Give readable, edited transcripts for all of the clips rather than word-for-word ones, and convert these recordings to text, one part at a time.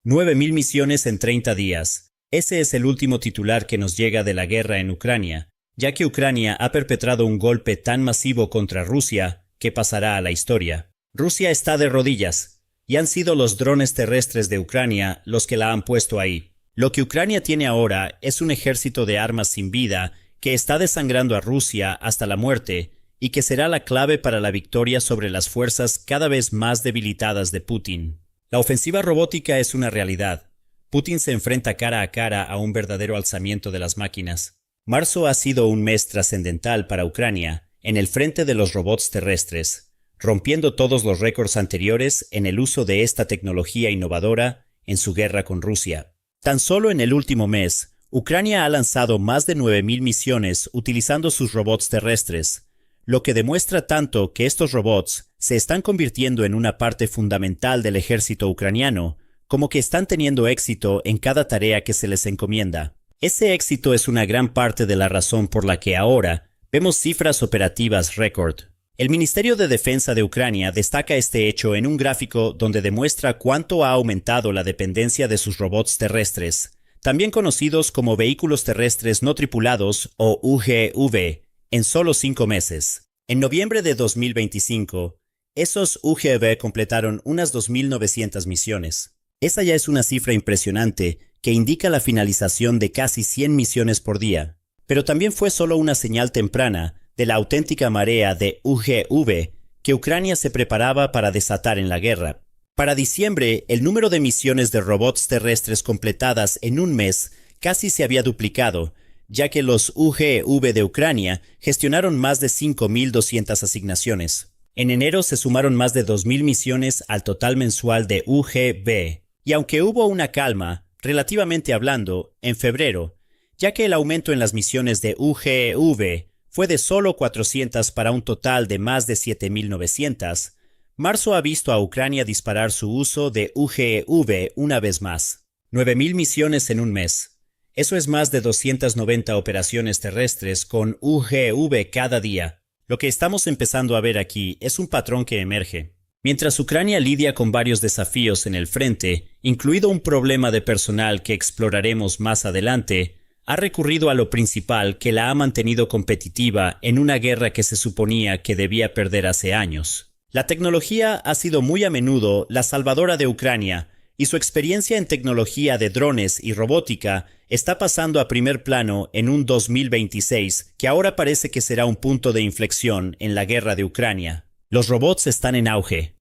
9.000 misiones en 30 días. Ese es el último titular que nos llega de la guerra en Ucrania, ya que Ucrania ha perpetrado un golpe tan masivo contra Rusia que pasará a la historia. Rusia está de rodillas, y han sido los drones terrestres de Ucrania los que la han puesto ahí. Lo que Ucrania tiene ahora es un ejército de armas sin vida que está desangrando a Rusia hasta la muerte y que será la clave para la victoria sobre las fuerzas cada vez más debilitadas de Putin. La ofensiva robótica es una realidad. Putin se enfrenta cara a cara a un verdadero alzamiento de las máquinas. Marzo ha sido un mes trascendental para Ucrania en el frente de los robots terrestres, rompiendo todos los récords anteriores en el uso de esta tecnología innovadora en su guerra con Rusia. Tan solo en el último mes, Ucrania ha lanzado más de 9.000 misiones utilizando sus robots terrestres, lo que demuestra tanto que estos robots se están convirtiendo en una parte fundamental del ejército ucraniano, como que están teniendo éxito en cada tarea que se les encomienda. Ese éxito es una gran parte de la razón por la que ahora vemos cifras operativas récord. El Ministerio de Defensa de Ucrania destaca este hecho en un gráfico donde demuestra cuánto ha aumentado la dependencia de sus robots terrestres, también conocidos como vehículos terrestres no tripulados o UGV, en solo 5 meses. En noviembre de 2025, esos UGV completaron unas 2.900 misiones. Esa ya es una cifra impresionante que indica la finalización de casi 100 misiones por día, pero también fue solo una señal temprana de la auténtica marea de UGV que Ucrania se preparaba para desatar en la guerra. Para diciembre, el número de misiones de robots terrestres completadas en un mes casi se había duplicado, ya que los UGV de Ucrania gestionaron más de 5.200 asignaciones. En enero se sumaron más de 2.000 misiones al total mensual de UGV, y aunque hubo una calma, relativamente hablando, en febrero, ya que el aumento en las misiones de UGV fue de solo 400 para un total de más de 7.900, marzo ha visto a Ucrania disparar su uso de UGV una vez más. 9.000 misiones en un mes. Eso es más de 290 operaciones terrestres con UGV cada día. Lo que estamos empezando a ver aquí es un patrón que emerge. Mientras Ucrania lidia con varios desafíos en el frente, incluido un problema de personal que exploraremos más adelante, ha recurrido a lo principal que la ha mantenido competitiva en una guerra que se suponía que debía perder hace años. La tecnología ha sido muy a menudo la salvadora de Ucrania, y su experiencia en tecnología de drones y robótica está pasando a primer plano en un 2026 que ahora parece que será un punto de inflexión en la guerra de Ucrania. Los robots están en auge.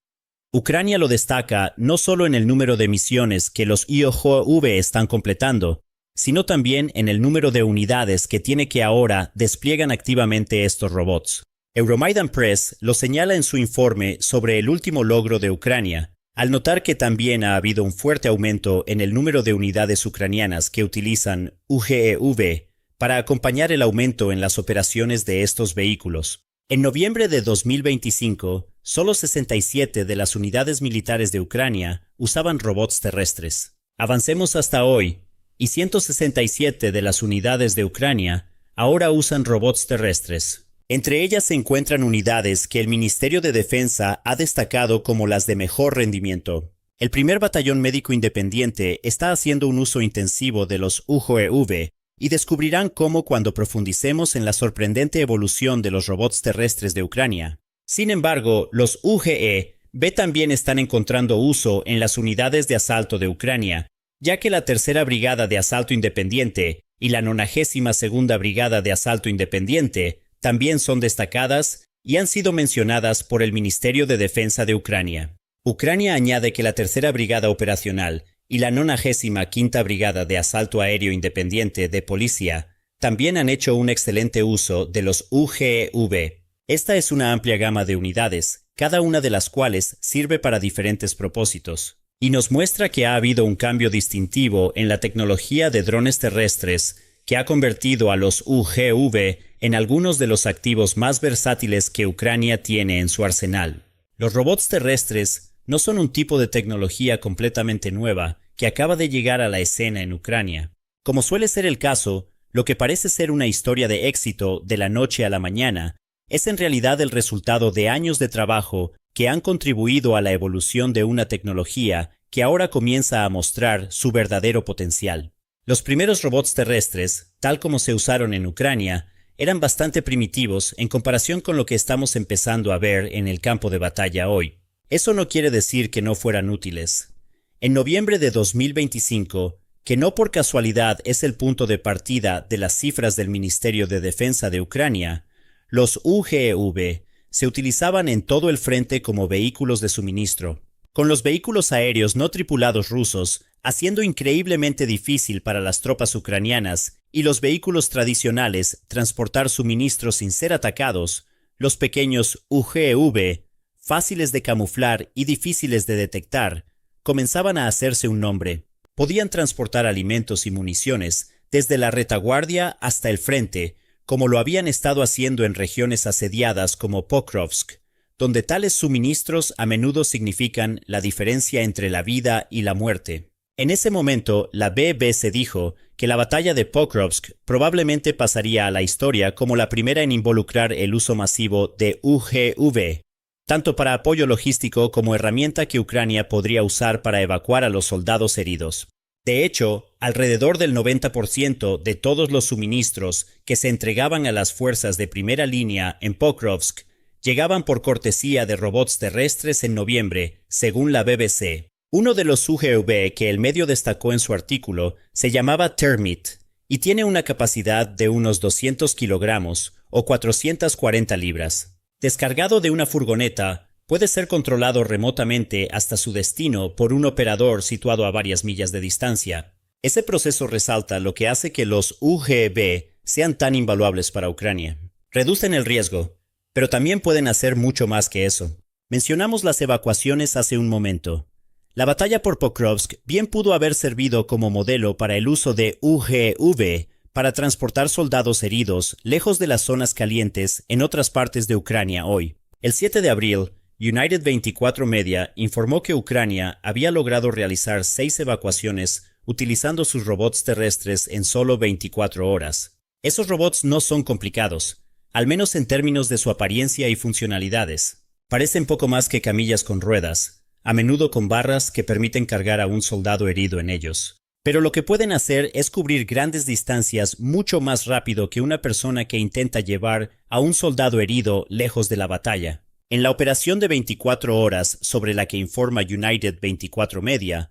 Ucrania lo destaca no solo en el número de misiones que los IOGV están completando, sino también en el número de unidades que tiene que ahora despliegan activamente estos robots. Euromaidan Press lo señala en su informe sobre el último logro de Ucrania, al notar que también ha habido un fuerte aumento en el número de unidades ucranianas que utilizan UGV para acompañar el aumento en las operaciones de estos vehículos. En noviembre de 2025, solo 67 de las unidades militares de Ucrania usaban robots terrestres. Avancemos hasta hoy, y 167 de las unidades de Ucrania ahora usan robots terrestres. Entre ellas se encuentran unidades que el Ministerio de Defensa ha destacado como las de mejor rendimiento. El primer batallón médico independiente está haciendo un uso intensivo de los UGV y descubrirán cómo cuando profundicemos en la sorprendente evolución de los robots terrestres de Ucrania. Sin embargo, los UGV también están encontrando uso en las unidades de asalto de Ucrania, ya que la Tercera Brigada de Asalto Independiente y la 92ª Brigada de Asalto Independiente también son destacadas y han sido mencionadas por el Ministerio de Defensa de Ucrania. Ucrania añade que la Tercera Brigada Operacional y la 95ª Brigada de Asalto Aéreo Independiente de Policía también han hecho un excelente uso de los UGV. Esta es una amplia gama de unidades, cada una de las cuales sirve para diferentes propósitos, y nos muestra que ha habido un cambio distintivo en la tecnología de drones terrestres que ha convertido a los UGV en algunos de los activos más versátiles que Ucrania tiene en su arsenal. Los robots terrestres no son un tipo de tecnología completamente nueva que acaba de llegar a la escena en Ucrania. Como suele ser el caso, lo que parece ser una historia de éxito de la noche a la mañana es en realidad el resultado de años de trabajo que han contribuido a la evolución de una tecnología que ahora comienza a mostrar su verdadero potencial. Los primeros robots terrestres, tal como se usaron en Ucrania, eran bastante primitivos en comparación con lo que estamos empezando a ver en el campo de batalla hoy. Eso no quiere decir que no fueran útiles. En noviembre de 2025, que no por casualidad es el punto de partida de las cifras del Ministerio de Defensa de Ucrania, los UGV se utilizaban en todo el frente como vehículos de suministro, con los vehículos aéreos no tripulados rusos haciendo increíblemente difícil para las tropas ucranianas y los vehículos tradicionales transportar suministros sin ser atacados. Los pequeños UGV, fáciles de camuflar y difíciles de detectar, comenzaban a hacerse un nombre. Podían transportar alimentos y municiones desde la retaguardia hasta el frente, como lo habían estado haciendo en regiones asediadas como Pokrovsk, donde tales suministros a menudo significan la diferencia entre la vida y la muerte. En ese momento, la BBC dijo que la batalla de Pokrovsk probablemente pasaría a la historia como la primera en involucrar el uso masivo de UGV, tanto para apoyo logístico como herramienta que Ucrania podría usar para evacuar a los soldados heridos. De hecho, alrededor del 90% de todos los suministros que se entregaban a las fuerzas de primera línea en Pokrovsk llegaban por cortesía de robots terrestres en noviembre, según la BBC. Uno de los UGV que el medio destacó en su artículo se llamaba Termit y tiene una capacidad de unos 200 kilogramos o 440 libras. Descargado de una furgoneta, puede ser controlado remotamente hasta su destino por un operador situado a varias millas de distancia. Ese proceso resalta lo que hace que los UGV sean tan invaluables para Ucrania. Reducen el riesgo, pero también pueden hacer mucho más que eso. Mencionamos las evacuaciones hace un momento. La batalla por Pokrovsk bien pudo haber servido como modelo para el uso de UGV para transportar soldados heridos lejos de las zonas calientes en otras partes de Ucrania hoy. El 7 de abril, United 24 Media informó que Ucrania había logrado realizar 6 evacuaciones utilizando sus robots terrestres en solo 24 horas. Esos robots no son complicados, al menos en términos de su apariencia y funcionalidades. Parecen poco más que camillas con ruedas, a menudo con barras que permiten cargar a un soldado herido en ellos. Pero lo que pueden hacer es cubrir grandes distancias mucho más rápido que una persona que intenta llevar a un soldado herido lejos de la batalla. En la operación de 24 horas sobre la que informa United 24 Media,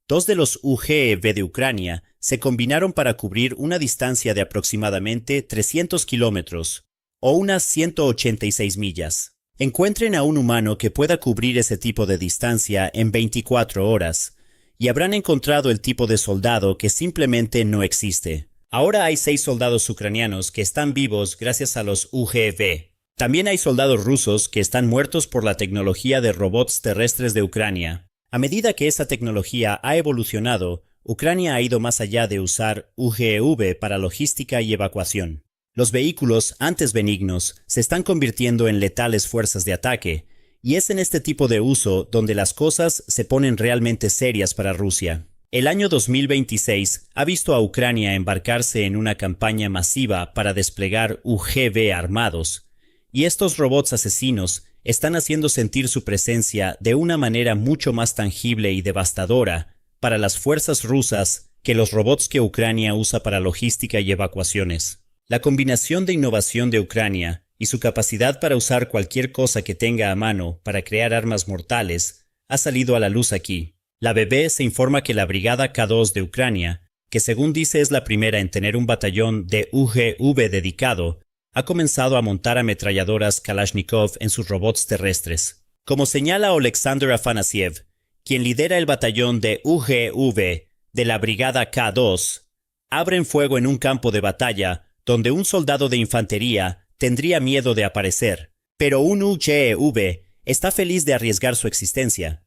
2 de los UGV de Ucrania se combinaron para cubrir una distancia de aproximadamente 300 kilómetros o unas 186 millas. Encuentren a un humano que pueda cubrir ese tipo de distancia en 24 horas y habrán encontrado el tipo de soldado que simplemente no existe. Ahora hay 6 soldados ucranianos que están vivos gracias a los UGV. También hay soldados rusos que están muertos por la tecnología de robots terrestres de Ucrania. A medida que esa tecnología ha evolucionado, Ucrania ha ido más allá de usar UGV para logística y evacuación. Los vehículos, antes benignos, se están convirtiendo en letales fuerzas de ataque, y es en este tipo de uso donde las cosas se ponen realmente serias para Rusia. El año 2026 ha visto a Ucrania embarcarse en una campaña masiva para desplegar UGV armados, y estos robots asesinos están haciendo sentir su presencia de una manera mucho más tangible y devastadora para las fuerzas rusas que los robots que Ucrania usa para logística y evacuaciones. La combinación de innovación de Ucrania y su capacidad para usar cualquier cosa que tenga a mano para crear armas mortales ha salido a la luz aquí. La BBC informa que la Brigada K2 de Ucrania, que según dice es la primera en tener un batallón de UGV dedicado, ha comenzado a montar ametralladoras Kalashnikov en sus robots terrestres. Como señala Oleksandr Afanasiev, quien lidera el batallón de UGV de la Brigada K2, abren fuego en un campo de batalla donde un soldado de infantería tendría miedo de aparecer, pero un UGV está feliz de arriesgar su existencia.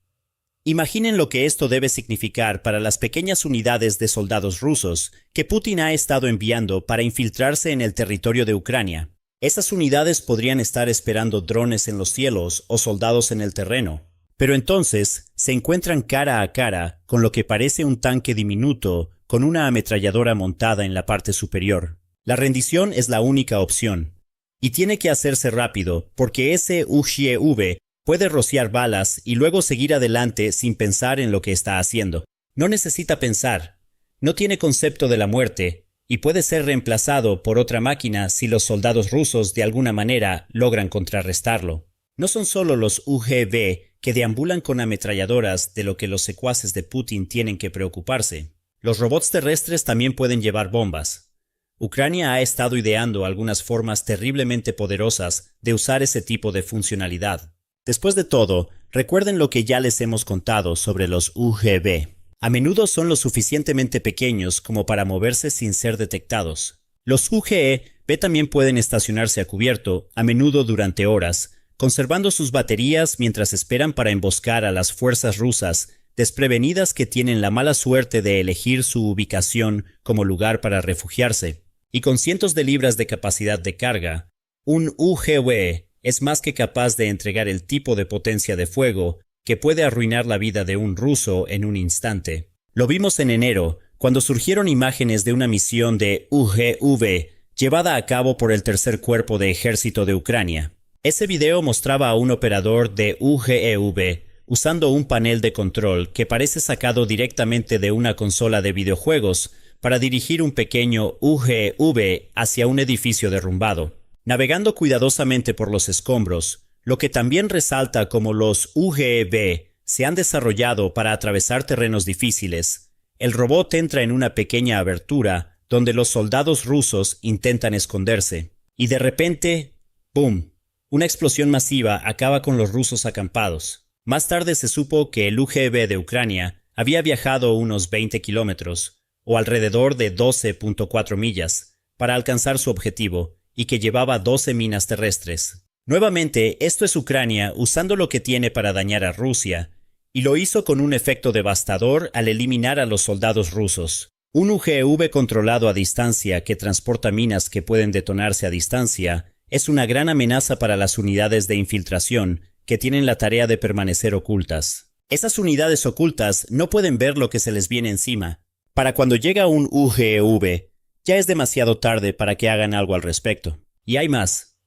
Imaginen lo que esto debe significar para las pequeñas unidades de soldados rusos que Putin ha estado enviando para infiltrarse en el territorio de Ucrania. Esas unidades podrían estar esperando drones en los cielos o soldados en el terreno, pero entonces se encuentran cara a cara con lo que parece un tanque diminuto con una ametralladora montada en la parte superior. La rendición es la única opción, y tiene que hacerse rápido porque ese UGV Puede rociar balas y luego seguir adelante sin pensar en lo que está haciendo. No necesita pensar. No tiene concepto de la muerte y puede ser reemplazado por otra máquina si los soldados rusos de alguna manera logran contrarrestarlo. No son solo los UGV que deambulan con ametralladoras de lo que los secuaces de Putin tienen que preocuparse. Los robots terrestres también pueden llevar bombas. Ucrania ha estado ideando algunas formas terriblemente poderosas de usar ese tipo de funcionalidad. Después de todo, recuerden lo que ya les hemos contado sobre los UGV. A menudo son lo suficientemente pequeños como para moverse sin ser detectados. Los UGV también pueden estacionarse a cubierto, a menudo durante horas, conservando sus baterías mientras esperan para emboscar a las fuerzas rusas desprevenidas que tienen la mala suerte de elegir su ubicación como lugar para refugiarse. Y con cientos de libras de capacidad de carga, un UGV es más que capaz de entregar el tipo de potencia de fuego que puede arruinar la vida de un ruso en un instante. Lo vimos en enero, cuando surgieron imágenes de una misión de UGV llevada a cabo por el Tercer Cuerpo de Ejército de Ucrania. Ese video mostraba a un operador de UGV usando un panel de control que parece sacado directamente de una consola de videojuegos para dirigir un pequeño UGV hacia un edificio derrumbado. Navegando cuidadosamente por los escombros, lo que también resalta como los UGV se han desarrollado para atravesar terrenos difíciles. El robot entra en una pequeña abertura donde los soldados rusos intentan esconderse. Y de repente, ¡boom! Una explosión masiva acaba con los rusos acampados. Más tarde se supo que el UGV de Ucrania había viajado unos 20 kilómetros, o alrededor de 12.4 millas, para alcanzar su objetivo, y que llevaba 12 minas terrestres. Nuevamente, esto es Ucrania usando lo que tiene para dañar a Rusia, y lo hizo con un efecto devastador al eliminar a los soldados rusos. Un UGV controlado a distancia que transporta minas que pueden detonarse a distancia es una gran amenaza para las unidades de infiltración que tienen la tarea de permanecer ocultas. Esas unidades ocultas no pueden ver lo que se les viene encima. Para cuando llega un UGV, ya es demasiado tarde para que hagan algo al respecto. Y hay más.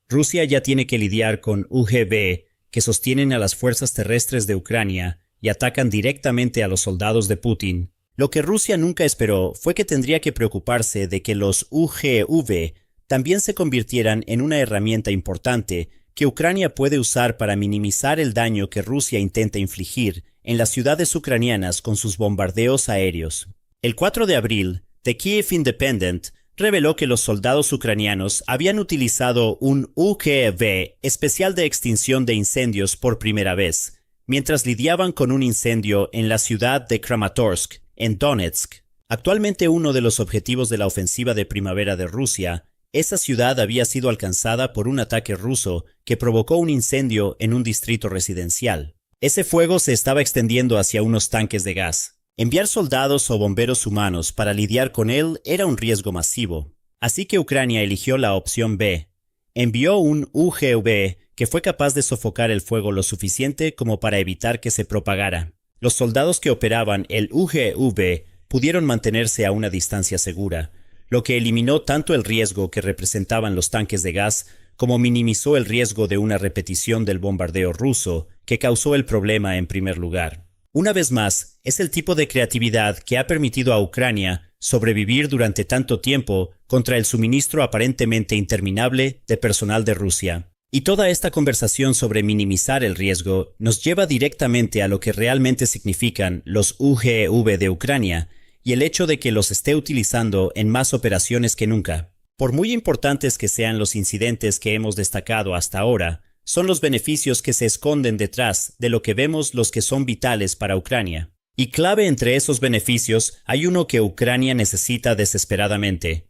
Rusia ya tiene que lidiar con UGV que sostienen a las fuerzas terrestres de Ucrania y atacan directamente a los soldados de Putin. Lo que Rusia nunca esperó fue que tendría que preocuparse de que los UGV también se convirtieran en una herramienta importante que Ucrania puede usar para minimizar el daño que Rusia intenta infligir en las ciudades ucranianas con sus bombardeos aéreos. El 4 de abril, The Kyiv Independent reveló que los soldados ucranianos habían utilizado un UGV especial de extinción de incendios por primera vez, mientras lidiaban con un incendio en la ciudad de Kramatorsk, en Donetsk. Actualmente uno de los objetivos de la ofensiva de primavera de Rusia, esa ciudad había sido alcanzada por un ataque ruso que provocó un incendio en un distrito residencial. Ese fuego se estaba extendiendo hacia unos tanques de gas. Enviar soldados o bomberos humanos para lidiar con él era un riesgo masivo. Así que Ucrania eligió la opción B. Envió un UGV que fue capaz de sofocar el fuego lo suficiente como para evitar que se propagara. Los soldados que operaban el UGV pudieron mantenerse a una distancia segura, lo que eliminó tanto el riesgo que representaban los tanques de gas como minimizó el riesgo de una repetición del bombardeo ruso que causó el problema en primer lugar. Una vez más, es el tipo de creatividad que ha permitido a Ucrania sobrevivir durante tanto tiempo contra el suministro aparentemente interminable de personal de Rusia. Y toda esta conversación sobre minimizar el riesgo nos lleva directamente a lo que realmente significan los UGV de Ucrania y el hecho de que los esté utilizando en más operaciones que nunca. Por muy importantes que sean los incidentes que hemos destacado hasta ahora, son los beneficios que se esconden detrás de lo que vemos los que son vitales para Ucrania. Y clave entre esos beneficios hay uno que Ucrania necesita desesperadamente.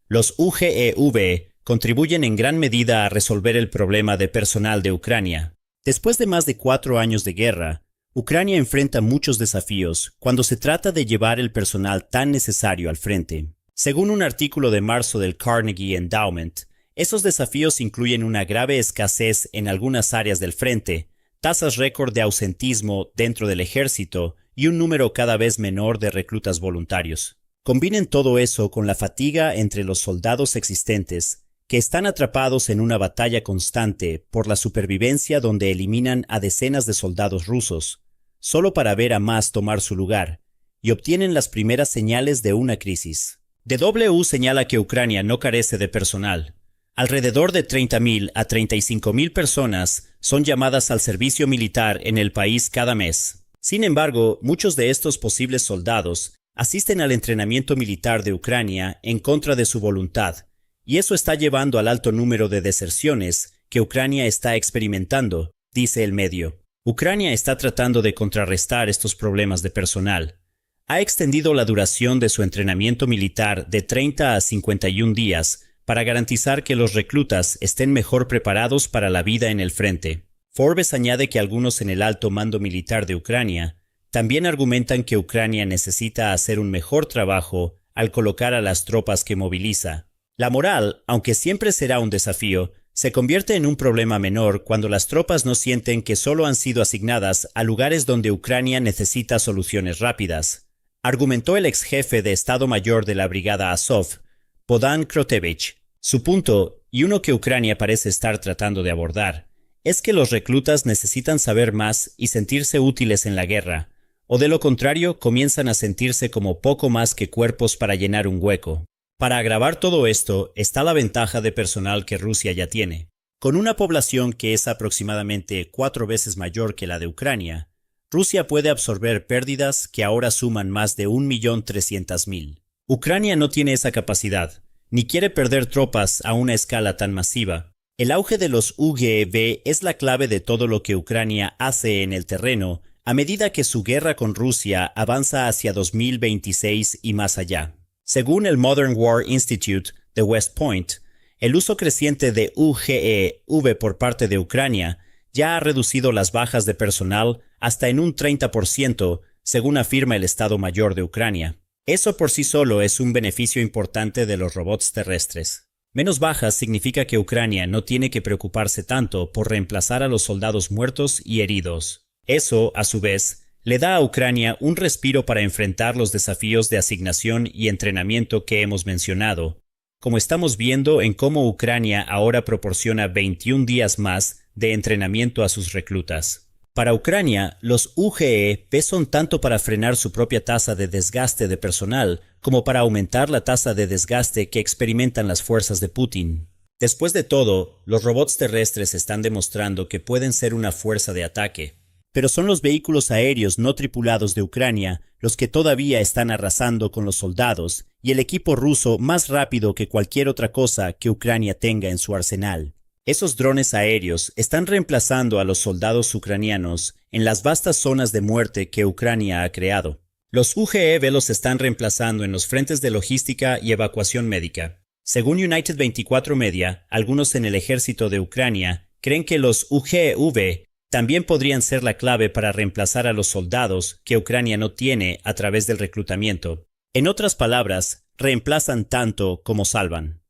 Los UGV contribuyen en gran medida a resolver el problema de personal de Ucrania. Después de más de 4 años de guerra, Ucrania enfrenta muchos desafíos cuando se trata de llevar el personal tan necesario al frente. Según un artículo de marzo del Carnegie Endowment, esos desafíos incluyen una grave escasez en algunas áreas del frente, tasas récord de ausentismo dentro del ejército y un número cada vez menor de reclutas voluntarios. Combinen todo eso con la fatiga entre los soldados existentes que están atrapados en una batalla constante por la supervivencia donde eliminan a decenas de soldados rusos, solo para ver a más tomar su lugar, y obtienen las primeras señales de una crisis. DW señala que Ucrania no carece de personal. Alrededor de 30.000 a 35.000 personas son llamadas al servicio militar en el país cada mes. Sin embargo, muchos de estos posibles soldados asisten al entrenamiento militar de Ucrania en contra de su voluntad, y eso está llevando al alto número de deserciones que Ucrania está experimentando, dice el medio. Ucrania está tratando de contrarrestar estos problemas de personal. Ha extendido la duración de su entrenamiento militar de 30 a 51 días para garantizar que los reclutas estén mejor preparados para la vida en el frente. Forbes añade que algunos en el alto mando militar de Ucrania también argumentan que Ucrania necesita hacer un mejor trabajo al colocar a las tropas que moviliza. La moral, aunque siempre será un desafío, se convierte en un problema menor cuando las tropas no sienten que solo han sido asignadas a lugares donde Ucrania necesita soluciones rápidas, argumentó el ex jefe de Estado Mayor de la Brigada Azov, Bogdan Krotevich. Su punto, y uno que Ucrania parece estar tratando de abordar, es que los reclutas necesitan saber más y sentirse útiles en la guerra, o de lo contrario comienzan a sentirse como poco más que cuerpos para llenar un hueco. Para agravar todo esto está la ventaja de personal que Rusia ya tiene. Con una población que es aproximadamente 4 veces mayor que la de Ucrania, Rusia puede absorber pérdidas que ahora suman más de 1.300.000. Ucrania no tiene esa capacidad, ni quiere perder tropas a una escala tan masiva. El auge de los UGV es la clave de todo lo que Ucrania hace en el terreno a medida que su guerra con Rusia avanza hacia 2026 y más allá. Según el Modern War Institute de West Point, el uso creciente de UGV por parte de Ucrania ya ha reducido las bajas de personal hasta en un 30%, según afirma el Estado Mayor de Ucrania. Eso por sí solo es un beneficio importante de los robots terrestres. Menos bajas significa que Ucrania no tiene que preocuparse tanto por reemplazar a los soldados muertos y heridos. Eso, a su vez, le da a Ucrania un respiro para enfrentar los desafíos de asignación y entrenamiento que hemos mencionado, como estamos viendo en cómo Ucrania ahora proporciona 21 días más de entrenamiento a sus reclutas. Para Ucrania, los UGE son tanto para frenar su propia tasa de desgaste de personal como para aumentar la tasa de desgaste que experimentan las fuerzas de Putin. Después de todo, los robots terrestres están demostrando que pueden ser una fuerza de ataque. Pero son los vehículos aéreos no tripulados de Ucrania los que todavía están arrasando con los soldados y el equipo ruso más rápido que cualquier otra cosa que Ucrania tenga en su arsenal. Esos drones aéreos están reemplazando a los soldados ucranianos en las vastas zonas de muerte que Ucrania ha creado. Los UGV los están reemplazando en los frentes de logística y evacuación médica. Según United 24 Media, algunos en el ejército de Ucrania creen que los UGV también podrían ser la clave para reemplazar a los soldados que Ucrania no tiene a través del reclutamiento. En otras palabras, reemplazan tanto como salvan.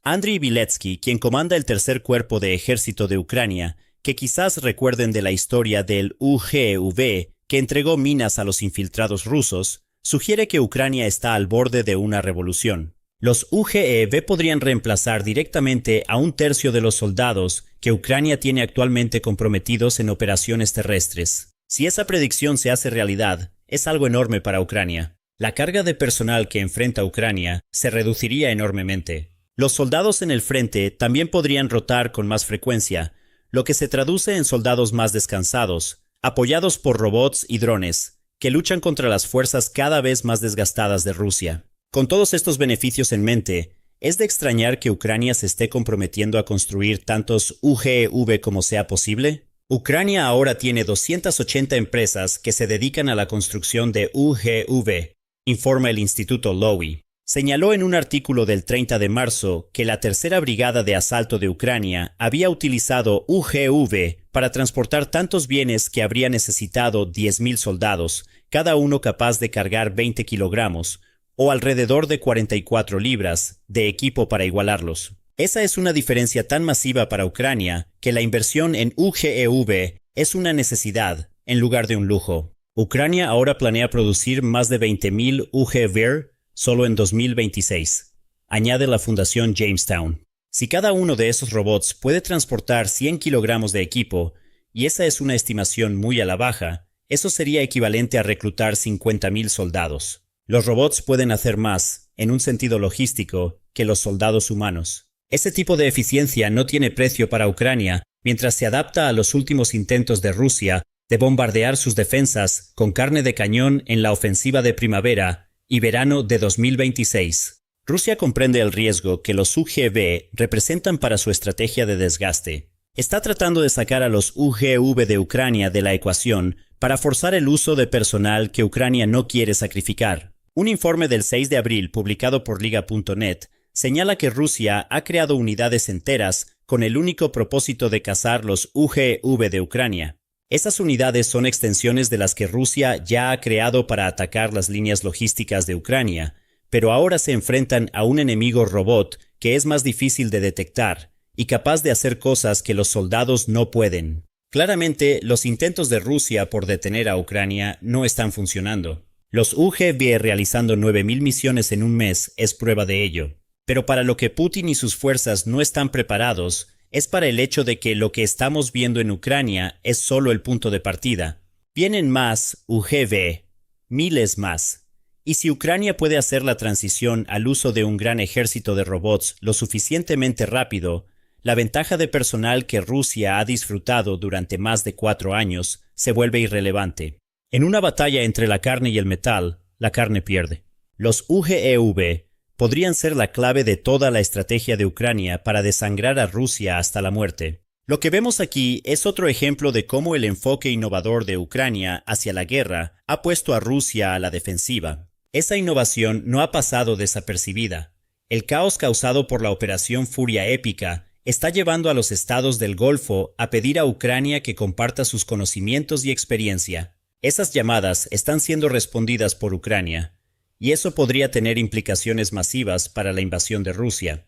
Andriy Biletsky, quien comanda el tercer cuerpo de ejército de Ucrania, que quizás recuerden de la historia del UGV que entregó minas a los infiltrados rusos, sugiere que Ucrania está al borde de una revolución. Los UGV podrían reemplazar directamente a 1/3 de los soldados que Ucrania tiene actualmente comprometidos en operaciones terrestres. Si esa predicción se hace realidad, es algo enorme para Ucrania. La carga de personal que enfrenta Ucrania se reduciría enormemente. Los soldados en el frente también podrían rotar con más frecuencia, lo que se traduce en soldados más descansados, apoyados por robots y drones, que luchan contra las fuerzas cada vez más desgastadas de Rusia. Con todos estos beneficios en mente, ¿es de extrañar que Ucrania se esté comprometiendo a construir tantos UGV como sea posible? Ucrania ahora tiene 280 empresas que se dedican a la construcción de UGV, informa el Instituto Lowy. Señaló en un artículo del 30 de marzo que la Tercera Brigada de Asalto de Ucrania había utilizado UGV para transportar tantos bienes que habría necesitado 10.000 soldados, cada uno capaz de cargar 20 kilogramos, o alrededor de 44 libras, de equipo para igualarlos. Esa es una diferencia tan masiva para Ucrania que la inversión en UGV es una necesidad, en lugar de un lujo. Ucrania ahora planea producir más de 20.000 UGV solo en 2026, añade la Fundación Jamestown. Si cada uno de esos robots puede transportar 100 kilogramos de equipo, y esa es una estimación muy a la baja, eso sería equivalente a reclutar 50.000 soldados. Los robots pueden hacer más, en un sentido logístico, que los soldados humanos. Ese tipo de eficiencia no tiene precio para Ucrania mientras se adapta a los últimos intentos de Rusia de bombardear sus defensas con carne de cañón en la ofensiva de primavera y verano de 2026. Rusia comprende el riesgo que los UGV representan para su estrategia de desgaste. Está tratando de sacar a los UGV de Ucrania de la ecuación para forzar el uso de personal que Ucrania no quiere sacrificar. Un informe del 6 de abril publicado por Liga.net señala que Rusia ha creado unidades enteras con el único propósito de cazar los UGV de Ucrania. Esas unidades son extensiones de las que Rusia ya ha creado para atacar las líneas logísticas de Ucrania, pero ahora se enfrentan a un enemigo robot que es más difícil de detectar y capaz de hacer cosas que los soldados no pueden. Claramente, los intentos de Rusia por detener a Ucrania no están funcionando. Los UGV realizando 9.000 misiones en un mes es prueba de ello. Pero para lo que Putin y sus fuerzas no están preparados es para el hecho de que lo que estamos viendo en Ucrania es solo el punto de partida. Vienen más UGV, miles más. Y si Ucrania puede hacer la transición al uso de un gran ejército de robots lo suficientemente rápido, la ventaja de personal que Rusia ha disfrutado durante más de 4 años se vuelve irrelevante. En una batalla entre la carne y el metal, la carne pierde. Los UGEV podrían ser la clave de toda la estrategia de Ucrania para desangrar a Rusia hasta la muerte. Lo que vemos aquí es otro ejemplo de cómo el enfoque innovador de Ucrania hacia la guerra ha puesto a Rusia a la defensiva. Esa innovación no ha pasado desapercibida. El caos causado por la Operación Furia Épica está llevando a los estados del Golfo a pedir a Ucrania que comparta sus conocimientos y experiencia. Esas llamadas están siendo respondidas por Ucrania, y eso podría tener implicaciones masivas para la invasión de Rusia.